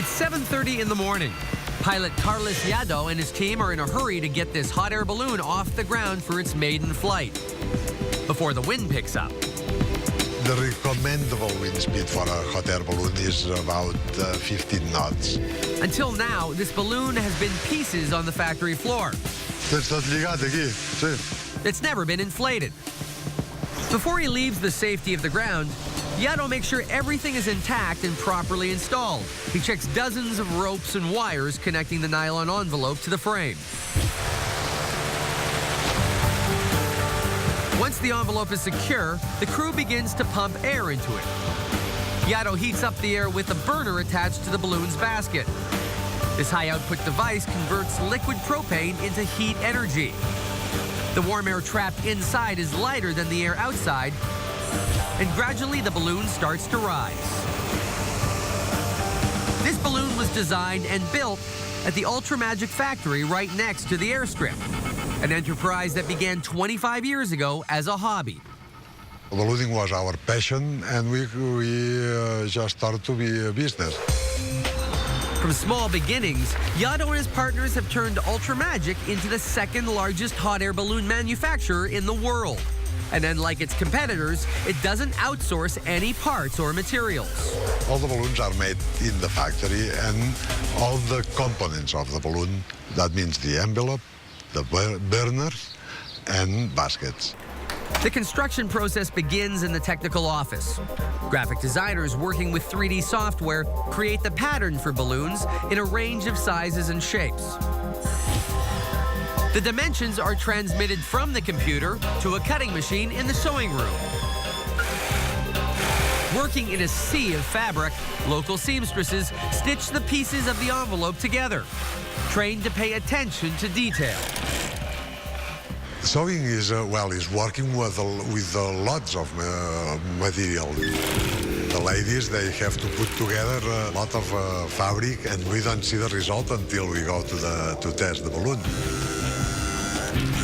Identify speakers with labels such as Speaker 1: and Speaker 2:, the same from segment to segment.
Speaker 1: It's 7:30 in the morning. Pilot Carlos Yado and his team are in a hurry to get this hot air balloon off the ground for its maiden flight before the wind picks up.
Speaker 2: The recommendable wind speed for a hot air balloon is about 15 knots.
Speaker 1: Until now, this balloon has been pieces on the factory floor. It's never been inflated. Before he leaves the safety of the ground, Yado makes sure everything is intact and properly installed. He checks dozens of ropes and wires connecting the nylon envelope to the frame. Once the envelope is secure, the crew begins to pump air into it. Yado heats up the air with a burner attached to the balloon's basket. This high-output device converts liquid propane into heat energy. The warm air trapped inside is lighter than the air outside, and gradually the balloon starts to rise. This balloon was designed and built at the Ultramagic factory right next to the airstrip, an enterprise that began 25 years ago as a hobby.
Speaker 2: Ballooning was our passion, and we just started to be a business.
Speaker 1: From small beginnings, Yado and his partners have turned Ultramagic into the second largest hot air balloon manufacturer in the world. And unlike its competitors, it doesn't outsource any parts or materials.
Speaker 2: All the balloons are made in the factory, and all the components of the balloon, that means the envelope, the burners, and baskets.
Speaker 1: The construction process begins in the technical office. Graphic designers working with 3D software create the pattern for balloons in a range of sizes and shapes. The dimensions are transmitted from the computer to a cutting machine in the sewing room. Working in a sea of fabric, local seamstresses stitch the pieces of the envelope together, trained to pay attention to detail.
Speaker 2: Sewing is working with lots of material. The ladies, they have to put together a lot of fabric, and we don't see the result until we go to test the balloon.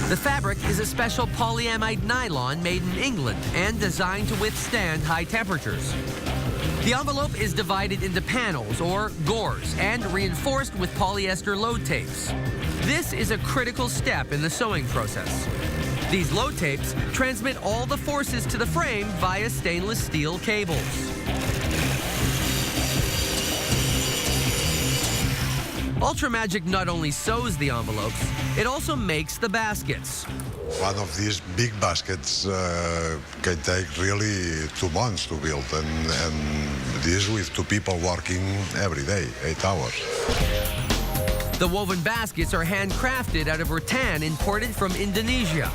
Speaker 1: The fabric is a special polyamide nylon made in England and designed to withstand high temperatures. The envelope is divided into panels, or gores, and reinforced with polyester load tapes. This is a critical step in the sewing process. These load tapes transmit all the forces to the frame via stainless steel cables. Ultramagic not only sews the envelopes, it also makes the baskets.
Speaker 2: One of these big baskets can take really 2 months to build, and this with 2 people working every day, 8 hours.
Speaker 1: The woven baskets are handcrafted out of rattan imported from Indonesia.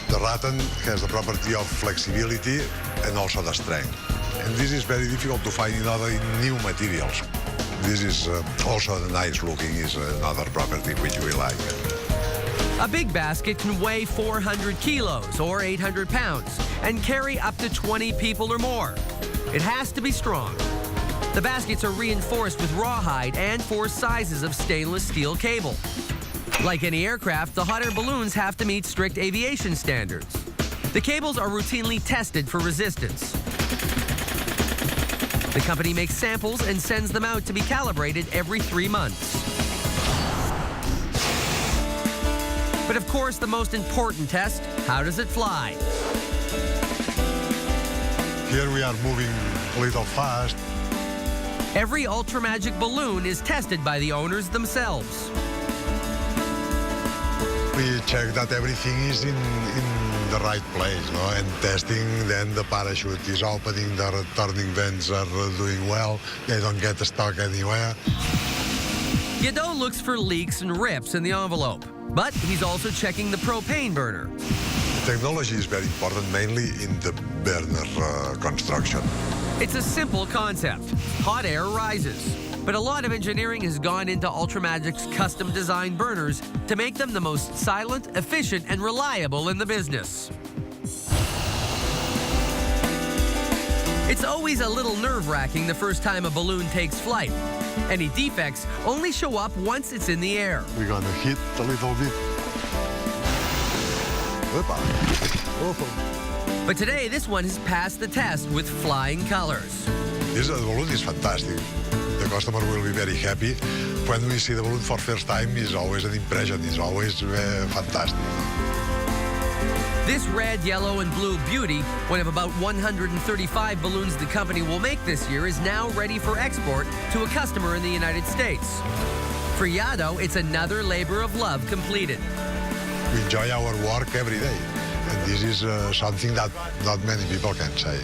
Speaker 2: The rattan has the property of flexibility and also the strength. And this is very difficult to find in other new materials. This is also nice looking, is another property which we like.
Speaker 1: A big basket can weigh 400 kilos or 800 pounds and carry up to 20 people or more. It has to be strong. The baskets are reinforced with rawhide and 4 sizes of stainless steel cable. Like any aircraft, the hot air balloons have to meet strict aviation standards. The cables are routinely tested for resistance. The company makes samples and sends them out to be calibrated every 3 months. But of course, the most important test, how does it fly?
Speaker 2: Here we are moving a little fast.
Speaker 1: Every Ultramagic balloon is tested by the owners themselves.
Speaker 2: We check that everything is in the right place, no? And testing, then the parachute is opening, the returning vents are doing well, they don't get stuck anywhere.
Speaker 1: Yado looks for leaks and rips in the envelope, but he's also checking the propane burner.
Speaker 2: Technology is very important, mainly in the burner construction.
Speaker 1: It's a simple concept. Hot air rises. But a lot of engineering has gone into Ultramagic's custom-designed burners to make them the most silent, efficient, and reliable in the business. It's always a little nerve-wracking the first time a balloon takes flight. Any defects only show up once it's in the air.
Speaker 2: We're gonna hit a little bit.
Speaker 1: But today, this one has passed the test with flying colors.
Speaker 2: This balloon is fantastic. The the customer will be very happy. When we see the balloon for first time, it's always an impression. It's always fantastic.
Speaker 1: This red, yellow, and blue beauty, one of about 135 balloons the company will make this year, is now ready for export to a customer in the United States. For Yado, it's another labor of love completed.
Speaker 2: We enjoy our work every day, and this is something that not many people can say.